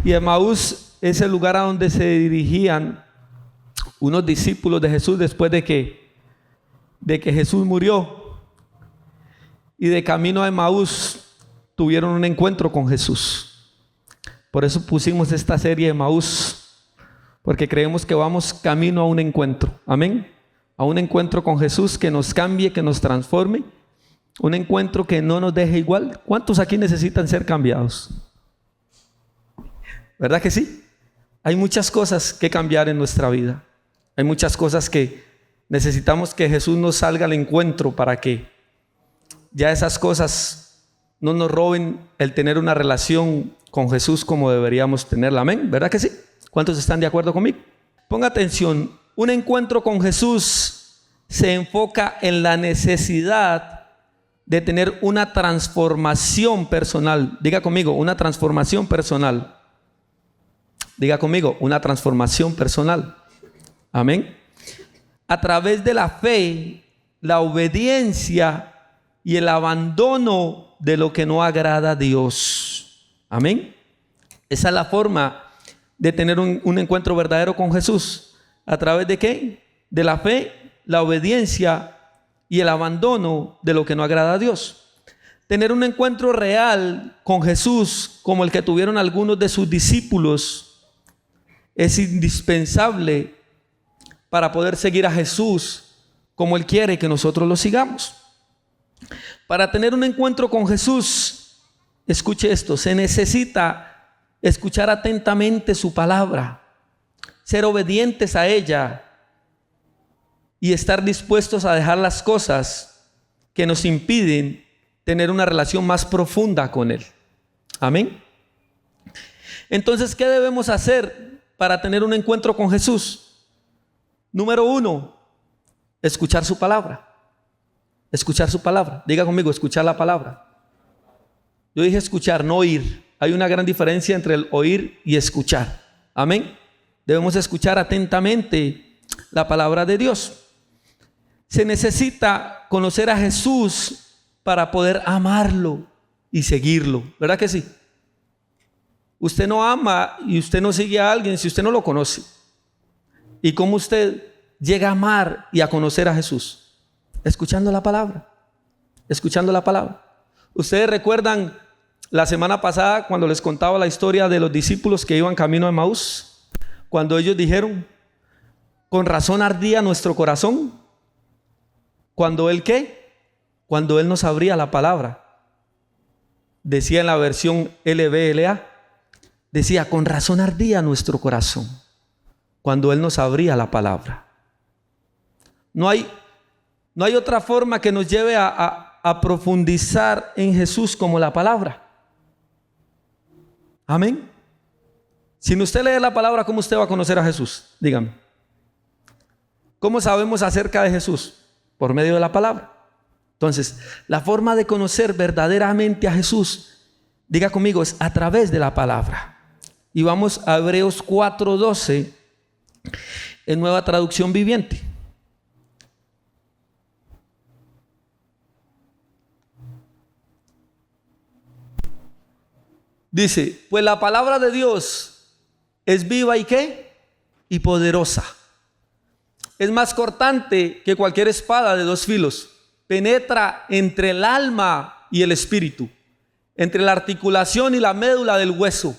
Y Emaús es el lugar a donde se dirigían unos discípulos de Jesús después de que Jesús murió. Y de camino a Emaús tuvieron un encuentro con Jesús. Por eso pusimos esta serie Emaús, porque creemos que vamos camino a un encuentro. Amén. A un encuentro con Jesús que nos cambie, que nos transforme. Un encuentro que no nos deje igual. ¿Cuántos aquí necesitan ser cambiados? ¿Verdad que sí? Hay muchas cosas que cambiar en nuestra vida. Hay muchas cosas que necesitamos que Jesús nos salga al encuentro para que ya esas cosas no nos roben el tener una relación con Jesús como deberíamos tenerla. Amén. ¿Verdad que sí? ¿Cuántos están de acuerdo conmigo? Ponga atención. Un encuentro con Jesús se enfoca en la necesidad de tener una transformación personal. Diga conmigo, una transformación personal. Diga conmigo, una transformación personal. Amén. A través de la fe, la obediencia y el abandono de lo que no agrada a Dios. Amén. Esa es la forma de tener un encuentro verdadero con Jesús. ¿A través de qué? De la fe, la obediencia y el abandono de lo que no agrada a Dios. Tener un encuentro real con Jesús, como el que tuvieron algunos de sus discípulos, es indispensable para poder seguir a Jesús como Él quiere que nosotros lo sigamos. Para tener un encuentro con Jesús, escuche esto, se necesita escuchar atentamente su palabra, ser obedientes a ella y estar dispuestos a dejar las cosas que nos impiden tener una relación más profunda con Él. Amén. Entonces, ¿qué debemos hacer para tener un encuentro con Jesús? Número 1, escuchar su palabra. Escuchar su palabra. Diga conmigo, escuchar la palabra. Yo dije escuchar, no oír. Hay una gran diferencia entre el oír y escuchar. Amén. Debemos escuchar atentamente la palabra de Dios. Se necesita conocer a Jesús para poder amarlo y seguirlo. ¿Verdad que sí? Usted no ama y usted no sigue a alguien si usted no lo conoce. ¿Y cómo usted llega a amar y a conocer a Jesús? Escuchando la palabra. Escuchando la palabra. Ustedes recuerdan la semana pasada cuando les contaba la historia de los discípulos que iban camino a Emaús. Cuando ellos dijeron, con razón ardía nuestro corazón. Cuando Él, ¿qué? Cuando Él nos abría la palabra. Decía en la versión LBLA, decía, con razón ardía nuestro corazón. Cuando Él nos abría la palabra. No hay otra forma que nos lleve a profundizar en Jesús como la palabra. Amén. Si usted lee la palabra, ¿cómo usted va a conocer a Jesús? Dígame. ¿Cómo sabemos acerca de Jesús? Por medio de la palabra. Entonces, la forma de conocer verdaderamente a Jesús, diga conmigo, es a través de la palabra. Y vamos a Hebreos 4:12 en Nueva Traducción Viviente. Dice, pues la palabra de Dios es viva y ¿qué? Y poderosa. Es más cortante que cualquier espada de 2 filos. Penetra entre el alma y el espíritu, entre la articulación y la médula del hueso.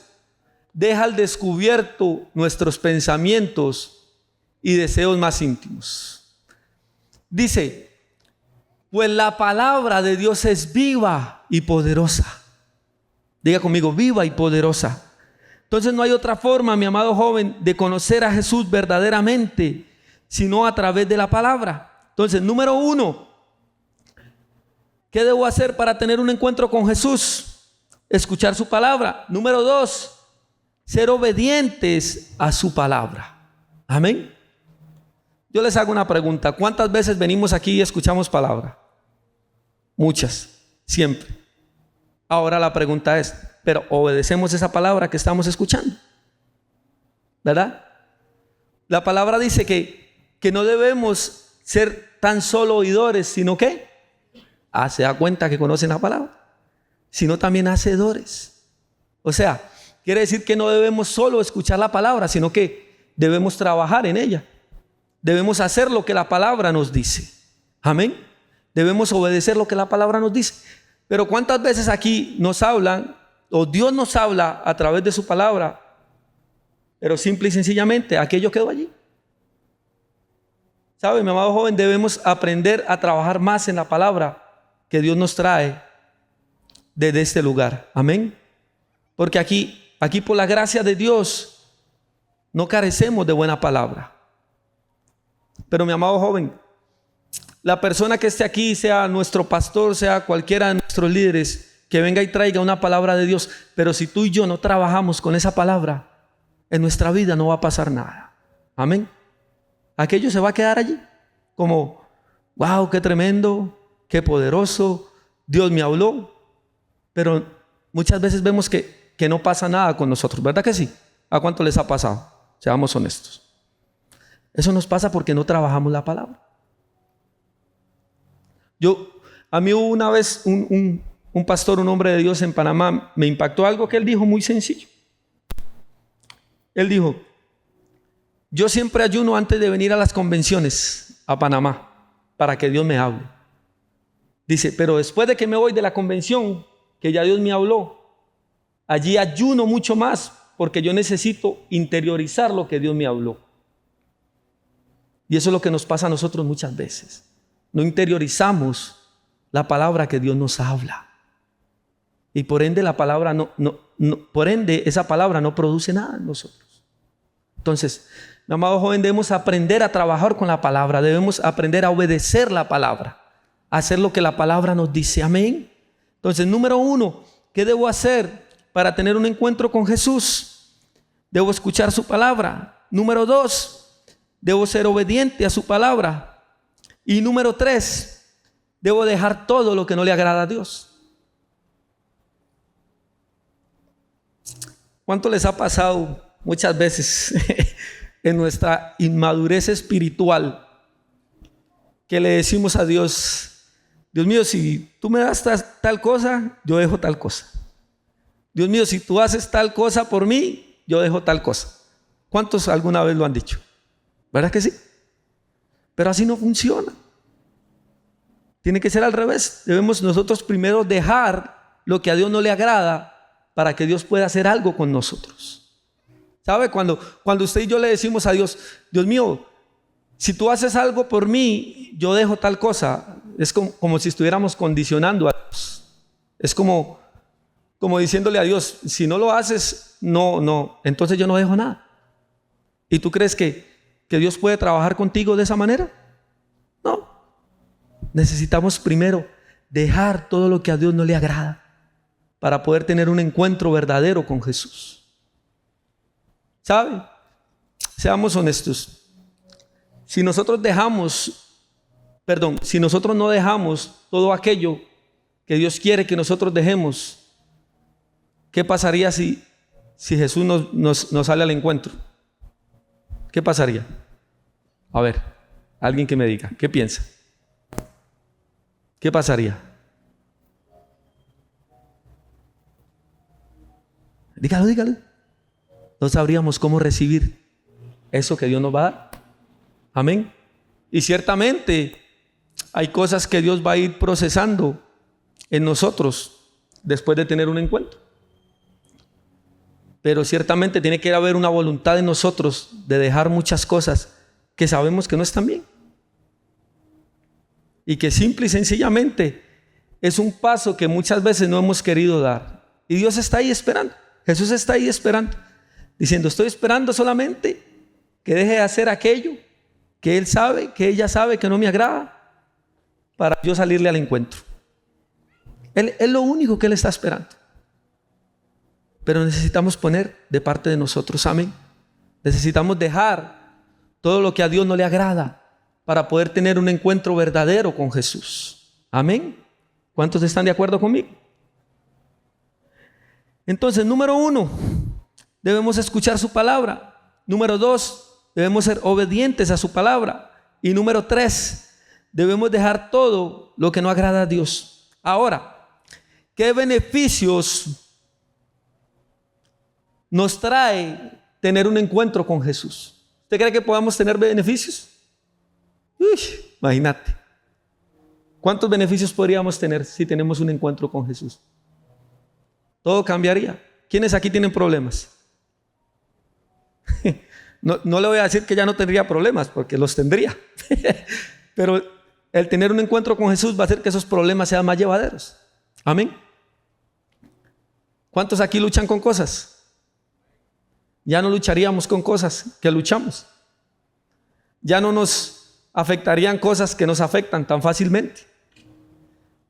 Deja al descubierto nuestros pensamientos y deseos más íntimos. Dice, pues la palabra de Dios es viva y poderosa. Diga conmigo, viva y poderosa. Entonces no hay otra forma, mi amado joven, de conocer a Jesús verdaderamente, sino a través de la palabra. Entonces, número 1, ¿qué debo hacer para tener un encuentro con Jesús? Escuchar su palabra. Número 2, ser obedientes a su palabra. Amén. Yo les hago una pregunta. ¿Cuántas veces venimos aquí y escuchamos palabra? Muchas, siempre. Ahora la pregunta es, ¿pero obedecemos esa palabra que estamos escuchando? ¿Verdad? La palabra dice que no debemos ser tan solo oidores, sino que se da cuenta que conocen la palabra, sino también hacedores. O sea, quiere decir que no debemos solo escuchar la palabra, sino que debemos trabajar en ella. Debemos hacer lo que la palabra nos dice. Amén. Debemos obedecer lo que la palabra nos dice. Pero ¿cuántas veces aquí nos hablan, o Dios nos habla a través de su palabra, pero simple y sencillamente aquello quedó allí? ¿Sabe, mi amado joven? Debemos aprender a trabajar más en la palabra que Dios nos trae desde este lugar. Amén. Porque aquí por la gracia de Dios no carecemos de buena palabra. Pero mi amado joven, la persona que esté aquí, sea nuestro pastor, sea cualquiera de nuestros líderes, que venga y traiga una palabra de Dios, pero si tú y yo no trabajamos con esa palabra, en nuestra vida no va a pasar nada. Amén. Aquello se va a quedar allí como, wow, qué tremendo, qué poderoso, Dios me habló. Pero muchas veces vemos que no pasa nada con nosotros, ¿verdad que sí? ¿A cuánto les ha pasado? Seamos honestos. Eso nos pasa porque no trabajamos la palabra. A mí hubo una vez un pastor, un hombre de Dios en Panamá, me impactó algo que él dijo muy sencillo. Él dijo: yo siempre ayuno antes de venir a las convenciones a Panamá para que Dios me hable. Dice, pero después de que me voy de la convención, que ya Dios me habló, allí ayuno mucho más porque yo necesito interiorizar lo que Dios me habló. Y eso es lo que nos pasa a nosotros muchas veces. No interiorizamos la palabra que Dios nos habla. Y por ende esa palabra no produce nada en nosotros. Entonces, mi amado joven, debemos aprender a trabajar con la palabra. Debemos aprender a obedecer la palabra. A hacer lo que la palabra nos dice. Amén. Entonces, número 1, ¿qué debo hacer para tener un encuentro con Jesús? Debo escuchar su palabra. Número 2, debo ser obediente a su palabra. Y número 3, debo dejar todo lo que no le agrada a Dios. ¿Cuánto les ha pasado muchas veces en nuestra inmadurez espiritual que le decimos a Dios: Dios mío, si tú me das tal cosa, yo dejo tal cosa. Dios mío, si tú haces tal cosa por mí, yo dejo tal cosa? ¿Cuántos alguna vez lo han dicho? ¿Verdad que sí? Pero así no funciona. Tiene que ser al revés. Debemos nosotros primero dejar lo que a Dios no le agrada para que Dios pueda hacer algo con nosotros. ¿Sabe? Cuando usted y yo le decimos a Dios: Dios mío, si tú haces algo por mí, yo dejo tal cosa. Es como si estuviéramos condicionando a Dios. Es como diciéndole a Dios: si no lo haces, no, entonces yo no dejo nada. ¿Y tú crees que Dios puede trabajar contigo de esa manera? No. Necesitamos primero dejar todo lo que a Dios no le agrada para poder tener un encuentro verdadero con Jesús. ¿Sabe? Seamos honestos. Si nosotros no dejamos todo aquello que Dios quiere que nosotros dejemos, ¿qué pasaría si Jesús nos sale al encuentro? ¿Qué pasaría? A ver, alguien que me diga, ¿qué piensa? ¿Qué pasaría? Dígalo. No sabríamos cómo recibir eso que Dios nos va a dar. Amén. Y ciertamente hay cosas que Dios va a ir procesando en nosotros después de tener un encuentro. Pero ciertamente tiene que haber una voluntad en nosotros de dejar muchas cosas que sabemos que no están bien. Y que simple y sencillamente es un paso que muchas veces no hemos querido dar. Y Dios está ahí esperando. Jesús está ahí esperando. Diciendo: estoy esperando solamente que deje de hacer aquello que Él sabe, que ella sabe que no me agrada, para yo salirle al encuentro. Es lo único que Él está esperando. Pero necesitamos poner de parte de nosotros. Amén. Necesitamos dejar todo lo que a Dios no le agrada para poder tener un encuentro verdadero con Jesús. Amén. ¿Cuántos están de acuerdo conmigo? Entonces, número 1, debemos escuchar su palabra. Número 2, debemos ser obedientes a su palabra. Y número 3, debemos dejar todo lo que no agrada a Dios. Ahora, ¿qué beneficios nos trae tener un encuentro con Jesús? ¿Usted cree que podamos tener beneficios? Imagínate. ¿Cuántos beneficios podríamos tener si tenemos un encuentro con Jesús? Todo cambiaría. ¿Quiénes aquí tienen problemas? No le voy a decir que ya no tendría problemas, porque los tendría. Pero el tener un encuentro con Jesús va a hacer que esos problemas sean más llevaderos. Amén. ¿Cuántos aquí luchan con cosas? Ya no lucharíamos con cosas que luchamos. Ya no nos afectarían cosas que nos afectan tan fácilmente.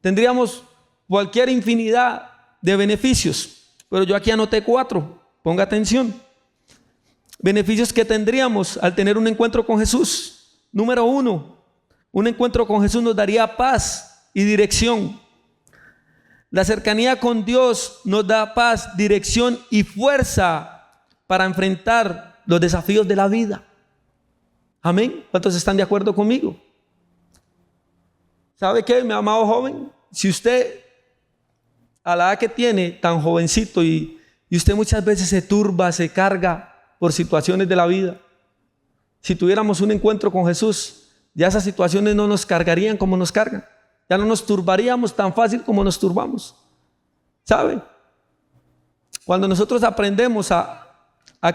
Tendríamos cualquier infinidad de beneficios, pero yo aquí anoté 4. Ponga atención. Beneficios que tendríamos al tener un encuentro con Jesús. Número 1, un encuentro con Jesús nos daría paz y dirección. La cercanía con Dios nos da paz, dirección y fuerza para enfrentar los desafíos de la vida. Amén. ¿Cuántos están de acuerdo conmigo? ¿Sabe qué, mi amado joven? Si usted a la edad que tiene, tan jovencito, y usted muchas veces se turba, se carga por situaciones de la vida, si tuviéramos un encuentro con Jesús, ya esas situaciones no nos cargarían como nos cargan. Ya no nos turbaríamos tan fácil como nos turbamos. ¿Sabe? Cuando nosotros aprendemos a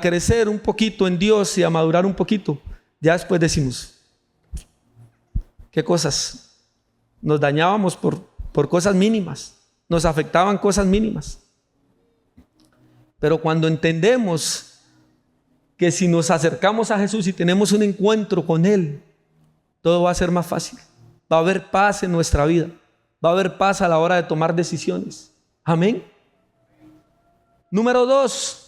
crecer un poquito en Dios y a madurar un poquito, ya después decimos, ¿qué cosas? Nos dañábamos por cosas mínimas, nos afectaban cosas mínimas. Pero cuando entendemos que si nos acercamos a Jesús y tenemos un encuentro con Él, todo va a ser más fácil. Va a haber paz en nuestra vida. Va a haber paz a la hora de tomar decisiones. Amén. Número 2.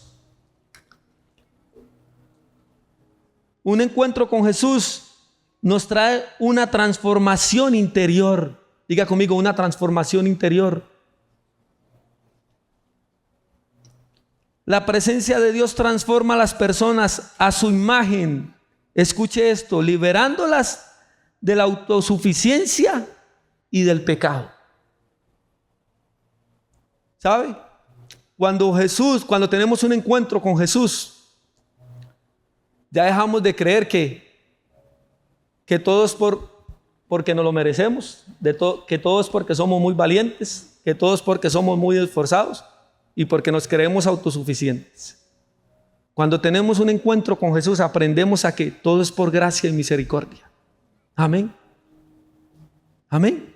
Un encuentro con Jesús nos trae una transformación interior. Diga conmigo, una transformación interior. La presencia de Dios transforma a las personas a su imagen. Escuche esto, liberándolas de la autosuficiencia y del pecado. ¿Sabe? Cuando tenemos un encuentro con Jesús, ya dejamos de creer que todo es porque nos lo merecemos, que todo es porque somos muy valientes, que todo es porque somos muy esforzados y porque nos creemos autosuficientes. Cuando tenemos un encuentro con Jesús, aprendemos a que todo es por gracia y misericordia. Amén. Amén.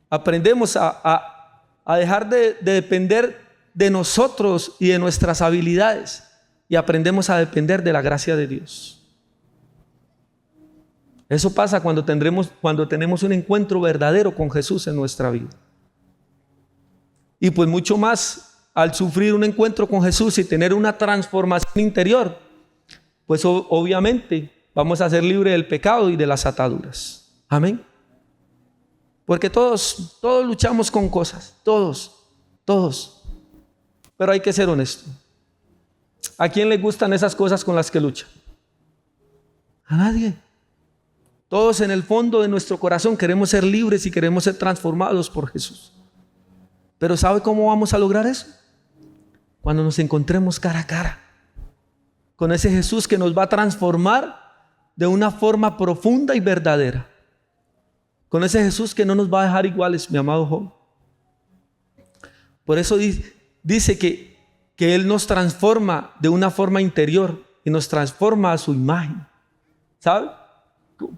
Aprendemos a dejar de depender de nosotros y de nuestras habilidades, y aprendemos a depender de la gracia de Dios. Eso pasa cuando tenemos un encuentro verdadero con Jesús en nuestra vida. Y pues mucho más al sufrir un encuentro con Jesús y tener una transformación interior, pues obviamente vamos a ser libres del pecado y de las ataduras. Amén. Porque todos luchamos con cosas, todos. Pero hay que ser honesto. ¿A quién le gustan esas cosas con las que lucha? A nadie. Todos en el fondo de nuestro corazón queremos ser libres y queremos ser transformados por Jesús. Pero ¿sabe cómo vamos a lograr eso? Cuando nos encontremos cara a cara con ese Jesús que nos va a transformar de una forma profunda y verdadera. Con ese Jesús que no nos va a dejar iguales, mi amado joven. Por eso dice que Él nos transforma de una forma interior y nos transforma a su imagen. ¿Sabe?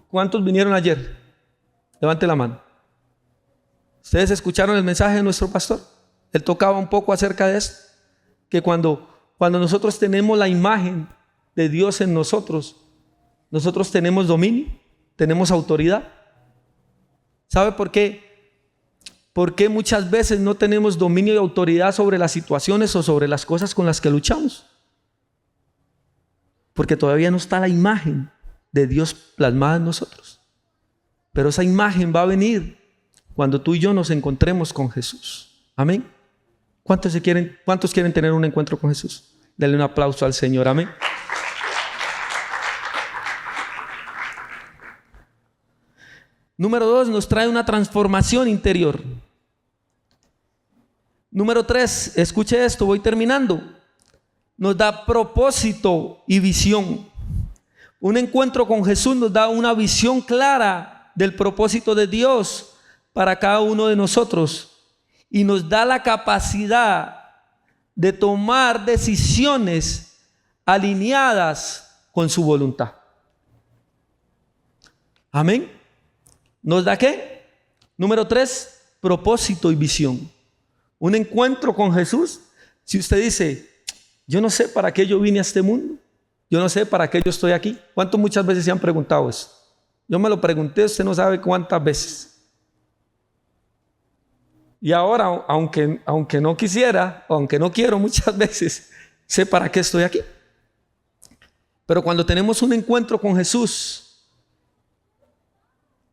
¿Cuántos vinieron ayer? Levante la mano. ¿Ustedes escucharon el mensaje de nuestro pastor? Él tocaba un poco acerca de esto. Que cuando nosotros tenemos la imagen de Dios en nosotros tenemos dominio, tenemos autoridad. ¿Sabe por qué? Porque muchas veces no tenemos dominio y autoridad sobre las situaciones o sobre las cosas con las que luchamos. Porque todavía no está la imagen de Dios plasmada en nosotros. Pero esa imagen va a venir cuando tú y yo nos encontremos con Jesús. Amén. ¿Cuántos quieren tener un encuentro con Jesús? Denle un aplauso al Señor. Amén. Número 2, nos trae una transformación interior. Número 3, escuche esto, voy terminando. nos da propósito y visión. Un encuentro con Jesús nos da una visión clara del propósito de Dios para cada uno de nosotros y nos da la capacidad de tomar decisiones alineadas con su voluntad. Amén. ¿Nos da qué? Número 3, propósito y visión. Un encuentro con Jesús. Si usted dice, yo no sé para qué yo vine a este mundo, yo no sé para qué yo estoy aquí. ¿Cuántos muchas veces se han preguntado eso? Yo me lo pregunté, usted no sabe cuántas veces. Y ahora, aunque no quisiera, o aunque no quiero muchas veces, sé para qué estoy aquí. Pero cuando tenemos un encuentro con Jesús,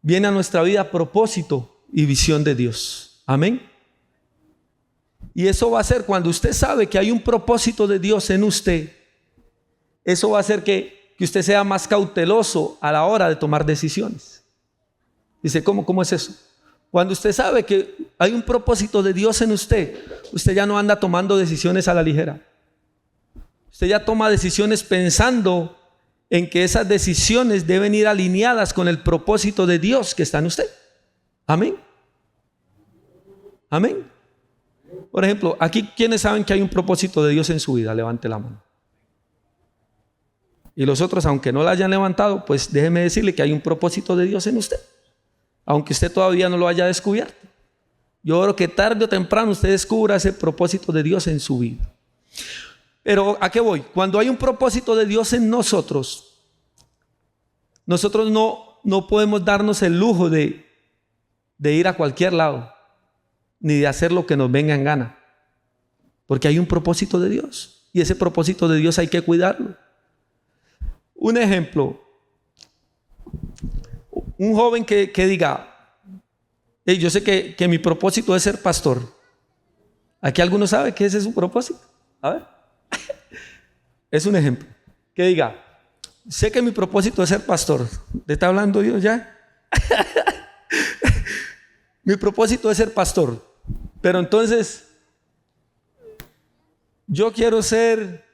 viene a nuestra vida propósito y visión de Dios. Amén. Y eso va a ser cuando usted sabe que hay un propósito de Dios en usted. Eso va a hacer que usted sea más cauteloso a la hora de tomar decisiones. Dice, ¿cómo es eso? Cuando usted sabe que hay un propósito de Dios en usted, usted ya no anda tomando decisiones a la ligera. Usted ya toma decisiones pensando en que esas decisiones deben ir alineadas con el propósito de Dios que está en usted. Amén. Amén. Por ejemplo, aquí, ¿quiénes saben que hay un propósito de Dios en su vida? Levante la mano. Y los otros, aunque no la hayan levantado, pues déjeme decirle que hay un propósito de Dios en usted, aunque usted todavía no lo haya descubierto. Yo oro que tarde o temprano usted descubra ese propósito de Dios en su vida. Pero ¿a qué voy? Cuando hay un propósito de Dios en nosotros, nosotros no podemos darnos el lujo de ir a cualquier lado, ni de hacer lo que nos venga en gana, porque hay un propósito de Dios, y ese propósito de Dios hay que cuidarlo. Un ejemplo, un joven que diga, hey, yo sé que mi propósito es ser pastor. ¿Aquí alguno sabe que ese es su propósito? A ver. Es un ejemplo. Que diga, sé que mi propósito es ser pastor. ¿Le está hablando Dios ya? Mi propósito es ser pastor. Pero entonces, yo quiero ser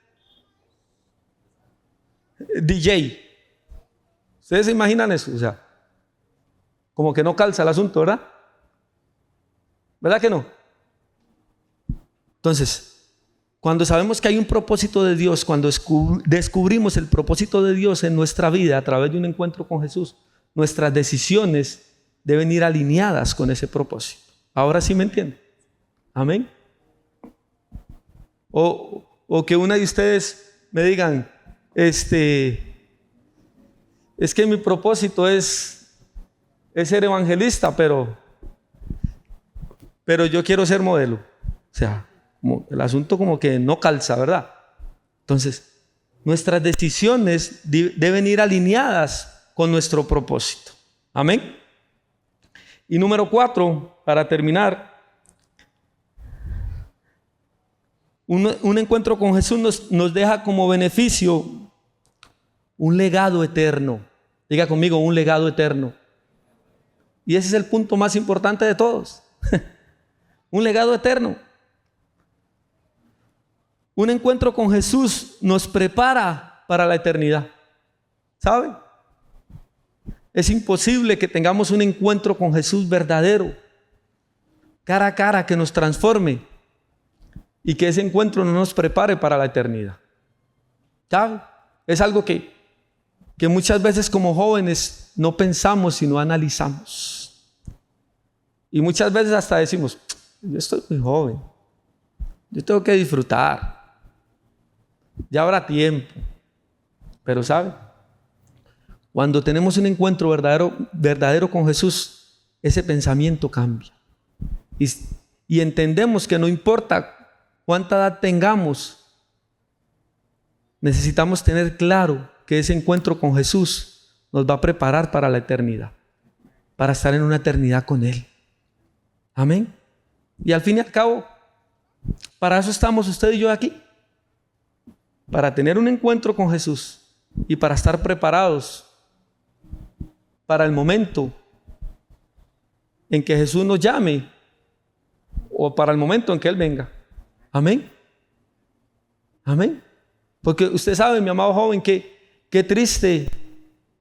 DJ. ¿Ustedes se imaginan eso? O sea, como que no calza el asunto, ¿verdad? ¿Verdad que no? Entonces, cuando sabemos que hay un propósito de Dios, cuando descubrimos el propósito de Dios en nuestra vida a través de un encuentro con Jesús, nuestras decisiones deben ir alineadas con ese propósito. Ahora sí me entienden. Amén. O que una de ustedes me digan, es que mi propósito es ser evangelista, pero yo quiero ser modelo. O sea, el asunto como que no calza, ¿verdad? Entonces, nuestras decisiones deben ir alineadas con nuestro propósito. Amén. Y número 4, para terminar, un encuentro con Jesús nos deja como beneficio un legado eterno. Diga conmigo, un legado eterno. Y ese es el punto más importante de todos. Un legado eterno. Un encuentro con Jesús nos prepara para la eternidad. ¿Sabe? Es imposible que tengamos un encuentro con Jesús verdadero, cara a cara, que nos transforme y que ese encuentro no nos prepare para la eternidad. ¿Sabe? Es algo que muchas veces como jóvenes no pensamos sino analizamos. Y muchas veces hasta decimos, yo estoy muy joven, yo tengo que disfrutar, ya habrá tiempo. Pero ¿sabe? Cuando tenemos un encuentro verdadero con Jesús, ese pensamiento cambia. Y entendemos que no importa cuánta edad tengamos, necesitamos tener claro que ese encuentro con Jesús nos va a preparar para la eternidad, para estar en una eternidad con Él. Amén. Y al fin y al cabo, para eso estamos usted y yo aquí, para tener un encuentro con Jesús y para estar preparados para el momento en que Jesús nos llame o para el momento en que Él venga. Amén. Amén. Porque usted sabe, mi amado joven, que qué triste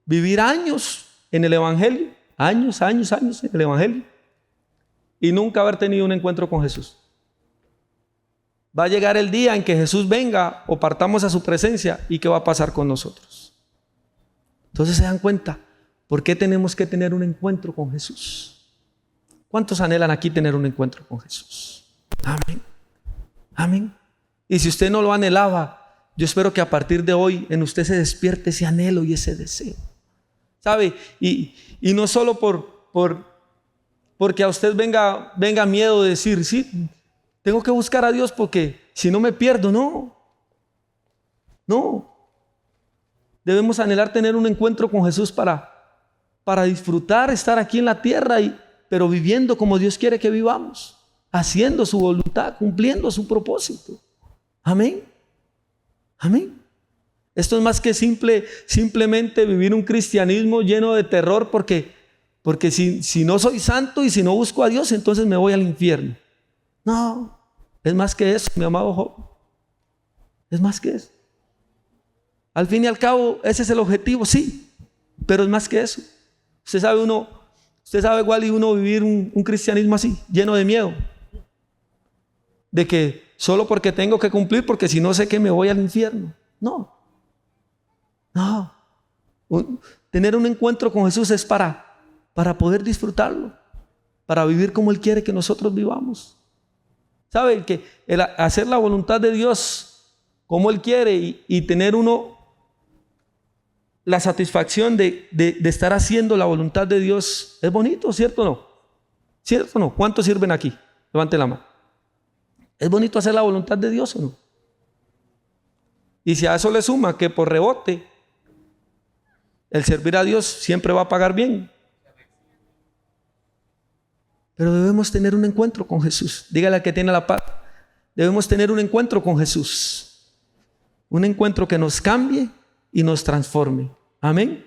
vivir años en el Evangelio, años en el Evangelio, y nunca haber tenido un encuentro con Jesús. Va a llegar el día en que Jesús venga o partamos a su presencia, y ¿qué va a pasar con nosotros? Entonces se dan cuenta, ¿por qué tenemos que tener un encuentro con Jesús? ¿Cuántos anhelan aquí tener un encuentro con Jesús? Amén. Amén. Y si usted no lo anhelaba, yo espero que a partir de hoy en usted se despierte ese anhelo y ese deseo. ¿Sabe? Y no solo porque a usted venga miedo de decir, sí, tengo que buscar a Dios porque si no me pierdo. No. Debemos anhelar tener un encuentro con Jesús para disfrutar, estar aquí en la tierra, pero viviendo como Dios quiere que vivamos, haciendo su voluntad, cumpliendo su propósito. Amén. Amén. Esto es más que simplemente vivir un cristianismo lleno de terror porque si no soy santo y si no busco a Dios, entonces me voy al infierno. No, es más que eso, mi amado joven. Es más que eso. Al fin y al cabo, ese es el objetivo, sí, pero es más que eso. Usted sabe igual y uno vivir un cristianismo así, lleno de miedo. De que solo porque tengo que cumplir, porque si no sé que me voy al infierno. No. Tener un encuentro con Jesús es para poder disfrutarlo, para vivir como Él quiere que nosotros vivamos. ¿Sabe? Que hacer la voluntad de Dios como Él quiere y tener uno la satisfacción de estar haciendo la voluntad de Dios es bonito, ¿cierto o no? ¿Cierto o no? ¿Cuántos sirven aquí? Levante la mano. ¿Es bonito hacer la voluntad de Dios o no? Y si a eso le suma que por rebote el servir a Dios siempre va a pagar bien. Pero debemos tener un encuentro con Jesús. Dígale al que tiene la paz. Debemos tener un encuentro con Jesús. Un encuentro que nos cambie y nos transforme. Amén.